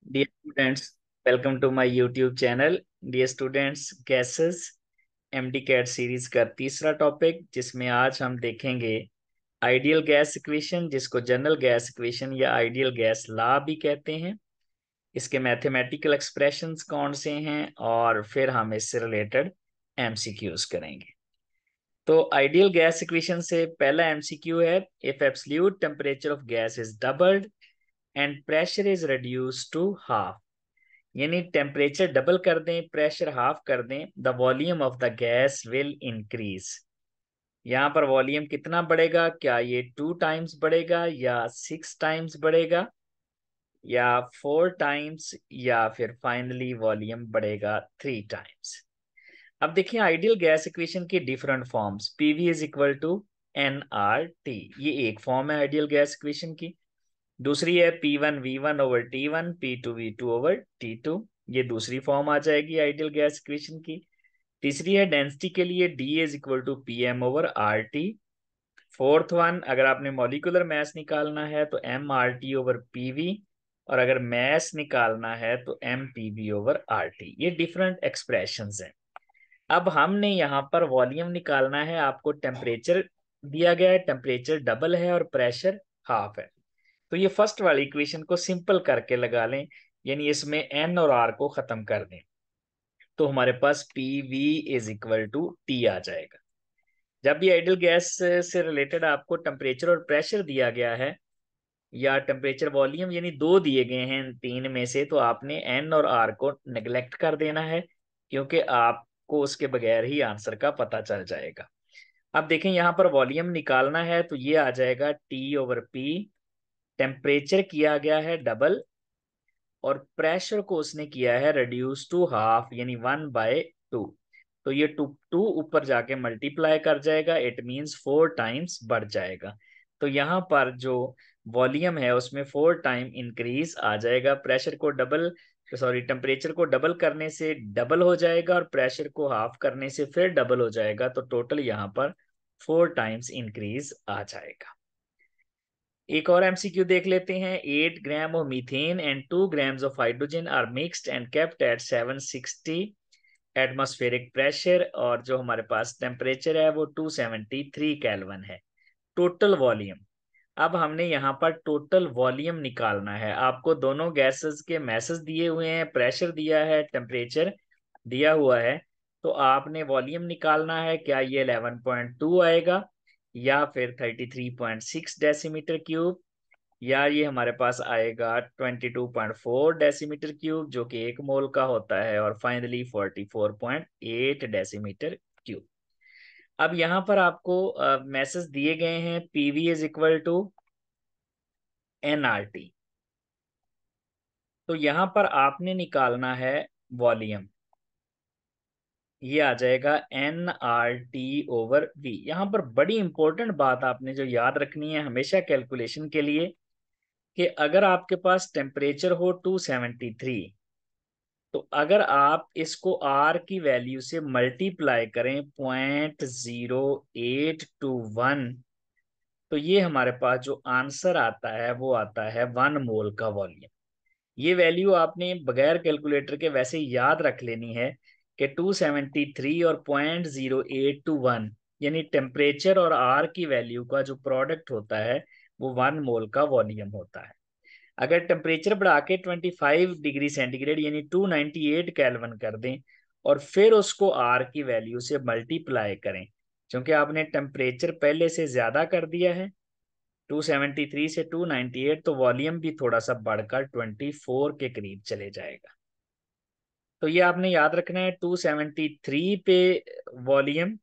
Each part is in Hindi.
Dear students, welcome to my YouTube channel. Dear students, gases MD CAT series का तीसरा टॉपिक जिसमें आज हम देखेंगे आइडियल गैस इक्वेशन, जिसको जनरल गैस इक्वेशन या आइडियल गैस लॉ भी कहते हैं। इसके मैथमेटिकल एक्सप्रेशंस कौन से हैं और फिर हम इससे रिलेटेड एमसीक्यूज करेंगे। तो आइडियल गैस इक्वेशन से पहला एमसीक्यू है, if absolute temperature of gas is doubled and pressure is reduced to half, यानी टेम्परेचर डबल कर दें, प्रेशर हाफ कर दें, the volume of the gas will increase. यहाँ पर वॉल्यूम कितना बढ़ेगा? क्या ये 2 टाइम्स बढ़ेगा या 6 टाइम्स बढ़ेगा या 4 टाइम्स, या फिर फाइनली वॉल्यूम बढ़ेगा 3 टाइम्स। अब देखिए आइडियल गैस इक्वेशन की different forms, PV is equal to n R T, ये एक फॉर्म है आइडियल गैस इक्वेशन की। दूसरी है P1V1/T1, P2V2/T2, ये दूसरी फॉर्म आ जाएगी आइडियल गैस इक्वेशन की। तीसरी है डेंसिटी के लिए D is equal to PM/RT। Fourth one, अगर आपने मॉलिक्यूलर मास निकालना है तो MRT/PV, और अगर मास निकालना है तो MPV/RT। ये डिफरेंट एक्सप्रेशंस हैं। अब हमने यहाँ पर वॉल्यूम निकालना है, आपको टेम्परेचर दिया गया है, टेम्परेचर डबल है और प्रेशर हाफ है। तो ये फर्स्ट वाली इक्वेशन को सिंपल करके लगा लें, यानी इसमें एन और आर को खत्म कर दें, तो हमारे पास P V is equal to T आ जाएगा। जब भी आइडियल गैस से रिलेटेड आपको टेम्परेचर और प्रेशर दिया गया है, या टेम्परेचर वॉल्यूम यानी दो दिए गए हैं इन तीन में से, तो आपने एन और आर को नेग्लेक्ट कर देना है, क्योंकि आपको उसके बगैर ही आंसर का पता चल जाएगा। अब देखें यहाँ पर वॉल्यूम निकालना है तो ये आ जाएगा T/P। टेम्परेचर किया गया है डबल और प्रेशर को उसने किया है रिड्यूस टू हाफ, यानी 1/2। तो ये टू टू ऊपर जाके मल्टीप्लाई कर जाएगा, इट मींस 4 टाइम्स बढ़ जाएगा। तो यहाँ पर जो वॉल्यूम है उसमें 4 टाइम इंक्रीज आ जाएगा। प्रेशर को डबल, सॉरी, टेम्परेचर को डबल करने से डबल हो जाएगा और प्रेशर को हाफ करने से फिर डबल हो जाएगा, तो टोटल यहाँ पर 4 टाइम्स इंक्रीज आ जाएगा। एक और एमसीक्यू देख लेते हैं। 8 gram of methane and 2 grams of hydrogen are mixed and kept at 760 atmospheric pressure, और जो हमारे पास टेम्परेचर है वो 273 केल्विन है। टोटल वॉल्यूम, अब हमने यहाँ पर टोटल वॉल्यूम निकालना है। आपको दोनों गैसेस के मैसेज दिए हुए हैं, प्रेशर दिया है, टेम्परेचर दिया हुआ है, तो आपने वॉल्यूम निकालना है। क्या ये 11.2 आएगा या फिर 33.6 डेसीमीटर क्यूब, या ये हमारे पास आएगा 22.4 डेसीमीटर क्यूब जो कि 1 मोल का होता है, और फाइनली 44.8 डेसीमीटर क्यूब। अब यहाँ पर आपको मैसेज दिए गए हैं, PV is equal to NRT. तो यहाँ पर आपने निकालना है वॉल्यूम, ये आ जाएगा NRT/V। यहाँ पर बड़ी इंपॉर्टेंट बात आपने जो याद रखनी है हमेशा कैलकुलेशन के लिए, कि अगर आपके पास टेम्परेचर हो 273, तो अगर आप इसको R की वैल्यू से मल्टीप्लाई करें 0.0821, तो ये हमारे पास जो आंसर आता है वो आता है 1 मोल का वॉल्यूम। ये वैल्यू आपने बगैर कैलकुलेटर के वैसे ही याद रख लेनी है कि 273 और 0.0821, यानी टेम्परेचर और R की वैल्यू का जो प्रोडक्ट होता है वो 1 मोल का वॉल्यूम होता है। अगर टेम्परेचर बढ़ा के 25 डिग्री सेंटीग्रेड यानी 298 केल्विन कर दें और फिर उसको आर की वैल्यू से मल्टीप्लाई करें, क्योंकि आपने टेम्परेचर पहले से ज्यादा कर दिया है 273 से 298, तो वॉल्यूम भी थोड़ा सा बढ़कर 24 के करीब चले जाएगा। तो ये आपने याद रखना है, 273 पे वॉल्यूम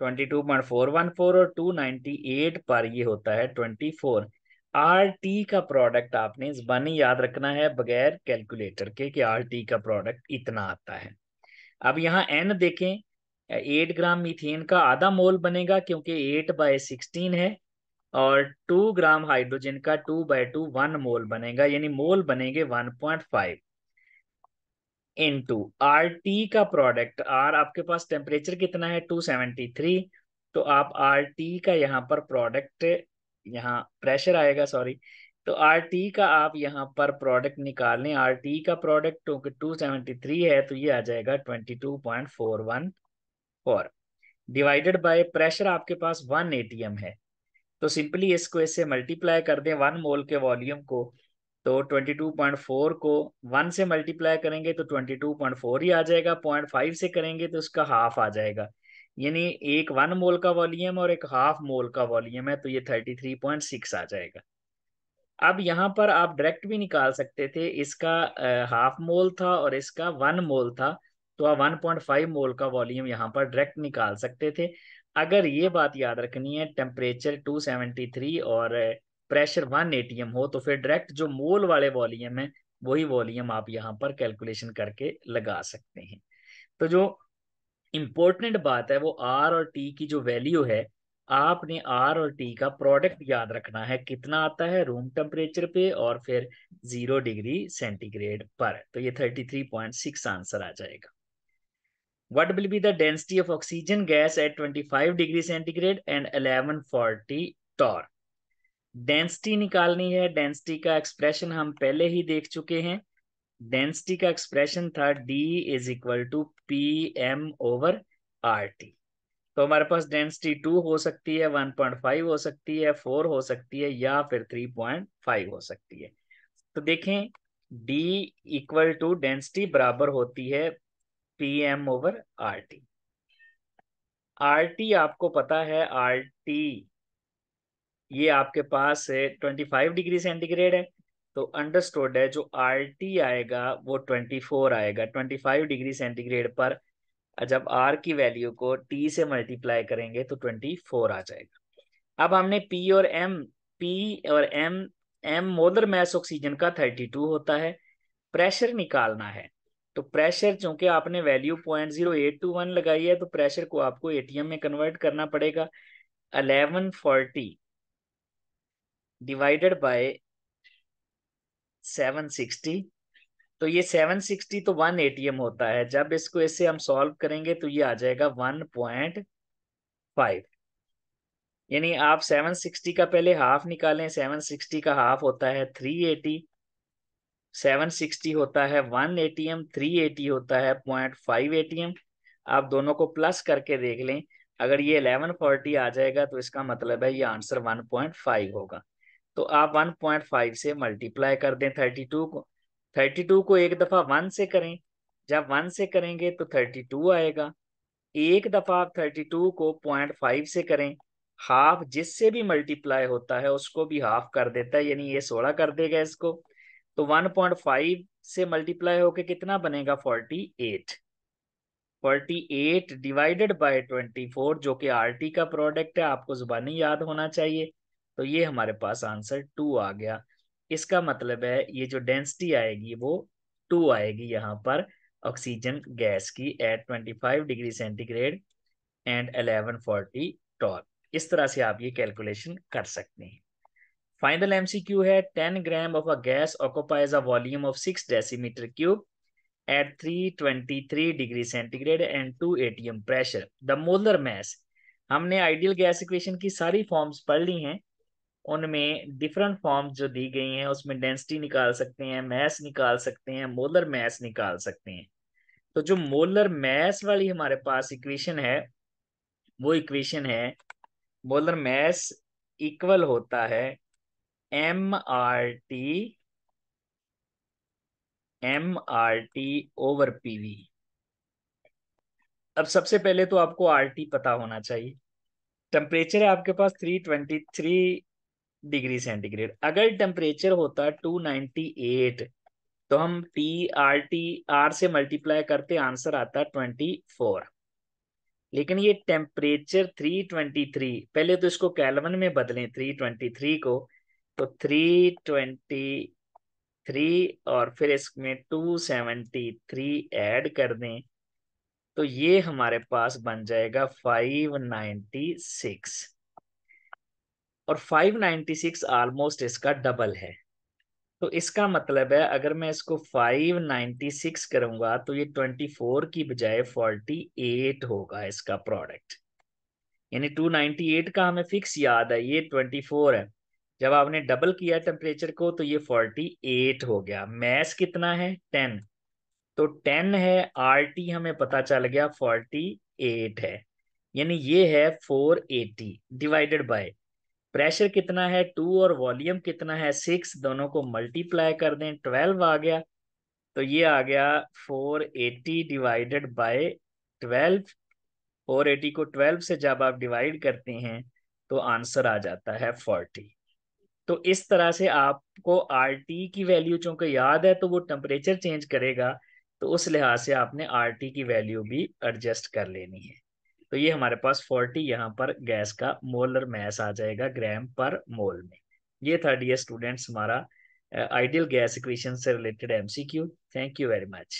22.414 और 298 पर ये होता है 24। आर टी का प्रोडक्ट आपने इस बार नहीं याद रखना है बगैर कैलकुलेटर के, कि आर टी का प्रोडक्ट इतना आता है। अब यहाँ एन देखें, 8 ग्राम मीथेन का आधा मोल बनेगा क्योंकि 8/16 है, और 2 ग्राम हाइड्रोजन का 2/2 1 मोल बनेगा, यानी मोल बनेंगे 1.5 इनटू आर टी का प्रोडक्ट। आर आपके पास टेम्परेचर कितना है 273, तो आप आर टी का यहाँ पर प्रोडक्ट, यहाँ प्रेशर आएगा, सॉरी, तो आर टी का आप यहाँ पर प्रोडक्ट निकाल लें। आर टी का प्रोडक्ट 273 है, तो ये आ जाएगा 22.414 डिवाइडेड बाय प्रेशर आपके पास 1 एटीएम है। तो सिंपली इसको इससे मल्टीप्लाई कर दें 1 मोल के वॉल्यूम को, तो 22.4 को 1 से मल्टीप्लाई करेंगे तो 22.4 ही आ जाएगा, 0.5 से करेंगे तो उसका हाफ आ जाएगा। यानी एक 1 मोल का वॉल्यूम और एक हाफ मोल का वॉल्यूम है, तो ये 33.6 आ जाएगा। अब यहाँ पर आप डायरेक्ट भी निकाल सकते थे, इसका हाफ मोल था और इसका 1 मोल था, तो आप 1.5 मोल का वॉल्यूम यहाँ पर डायरेक्ट निकाल सकते थे। अगर ये बात याद रखनी है, टेम्परेचर 273 और प्रेशर 1 एटीएम हो, तो फिर डायरेक्ट जो मोल वाले वॉल्यूम है वही वॉल्यूम आप यहाँ पर कैलकुलेशन करके लगा सकते हैं। तो जो इम्पोर्टेंट बात है वो आर और टी की जो वैल्यू है, आपने आर और टी का प्रोडक्ट याद रखना है कितना आता है रूम टेम्परेचर पे और फिर 0 डिग्री सेंटीग्रेड पर। तो ये 33.6 आंसर आ जाएगा। What will be the density of oxygen gas at 25 degree centigrade and 1140 torr? Density निकालनी है। डेंसिटी का एक्सप्रेशन हम पहले ही देख चुके हैं। डेंसिटी का एक्सप्रेशन था D is equal to P M over R T. तो हमारे पास डेंसिटी 2 हो सकती है, 1.5 हो सकती है, 4 हो सकती है या फिर 3.5 हो सकती है। तो देखें D इक्वल टू डेंसिटी बराबर होती है P M over R T. R T आपको पता है, आर टी ये आपके पास 25 डिग्री सेंटीग्रेड है, तो अंडरस्टूड है जो आर टी आएगा वो 24 आएगा 25 डिग्री सेंटीग्रेड पर। जब आर की वैल्यू को टी से मल्टीप्लाई करेंगे तो 24 आ जाएगा। अब हमने पी और M M molar mass oxygen का 32 होता है। प्रेशर निकालना है, तो प्रेशर चूंकि आपने वैल्यू 0.0821 लगाई है, तो प्रेशर को आपको एटीएम में कन्वर्ट करना पड़ेगा। 1140 डिवाइडेड बाय 760, तो ये 760 तो 1 एटीएम होता है। जब इसको इससे हम सॉल्व करेंगे तो ये आ जाएगा 1.5। यानी आप 760 का पहले हाफ निकालें। 760 का हाफ होता है 380, 760 होता है 1 एटीएम, 380 होता है 0.5 एटीएम। आप दोनों को प्लस करके देख लें, अगर ये 1140 आ जाएगा तो इसका मतलब है ये आंसर 1.5 होगा। तो आप 1.5 से मल्टीप्लाई कर दें 32 को। 32 को एक दफा 1 से करें, जब 1 से करेंगे तो 32 आएगा। एक दफा आप 32 को 0.5 से करें, हाफ जिससे भी मल्टीप्लाई होता है उसको भी हाफ कर देता है, यानी ये 16 कर देगा इसको। तो 1.5 से मल्टीप्लाई होके कितना बनेगा 48। 48 डिवाइडेड बाय 24 जो कि आर टी का प्रोडक्ट है, आपको जुबानी याद होना चाहिए। तो ये हमारे पास आंसर 2 आ गया। इसका मतलब है ये जो डेंसिटी आएगी वो 2 आएगी यहाँ पर ऑक्सीजन गैस की at 25 degree centigrade and 1140 torr. इस तरह से आप ये कैलकुलेशन कर सकते हैं। फाइनल एमसीक्यू है, 10 gram of a gas occupies a volume of 6 decimetre cube at 323 degree centigrade and 2 ATM pressure. The molar mass. हमने आइडियल गैस इक्वेशन की सारी फॉर्म्स पढ़ ली हैं, उनमें डिफरेंट फॉर्म्स जो दी गई हैं उसमें डेंसिटी निकाल सकते हैं, मैस निकाल सकते हैं, मोलर मैस निकाल सकते हैं। तो जो मोलर मैस वाली हमारे पास इक्वेशन है वो इक्वेशन है, मोलर मैस इक्वल होता है M R T over PV. अब सबसे पहले तो आपको आर टी पता होना चाहिए। टेम्परेचर है आपके पास 323 डिग्री सेंटीग्रेड। अगर टेम्परेचर होता 298, तो हम आर से मल्टीप्लाई करते आंसर आता 24। लेकिन ये टेम्परेचर 323, पहले तो इसको केल्विन में बदलें 323 को, तो 323 और फिर इसमें 273 ऐड कर दें, तो ये हमारे पास बन जाएगा 596। और 596 ऑलमोस्ट इसका डबल है। तो इसका मतलब है अगर मैं इसको 596 करूंगा तो ये 24 की बजाय 48 होगा इसका प्रोडक्ट। यानी 298 का हमें फिक्स याद है, ये 24 है। जब आपने डबल किया टेम्परेचर को तो ये 48 हो गया। मैस कितना है? 10। तो 10 है, RT हमें पता चल गया 48 है, यानी ये है 480 डिवाइडेड बाय प्रेशर कितना है 2 और वॉल्यूम कितना है 6, दोनों को मल्टीप्लाई कर दें 12 आ गया। तो ये आ गया 480 डिवाइडेड बाय 12। 480 को 12 से जब आप डिवाइड करते हैं तो आंसर आ जाता है 40। तो इस तरह से आपको RT की वैल्यू चूंकि याद है तो वो टेम्परेचर चेंज करेगा, तो उस लिहाज से आपने RT की वैल्यू भी एडजस्ट कर लेनी है। तो ये हमारे पास 40 यहाँ पर गैस का मोलर मैस आ जाएगा ग्राम पर मोल में। ये था डियर स्टूडेंट्स हमारा आइडियल गैस इक्वेशन से related MCQ। Thank you very much.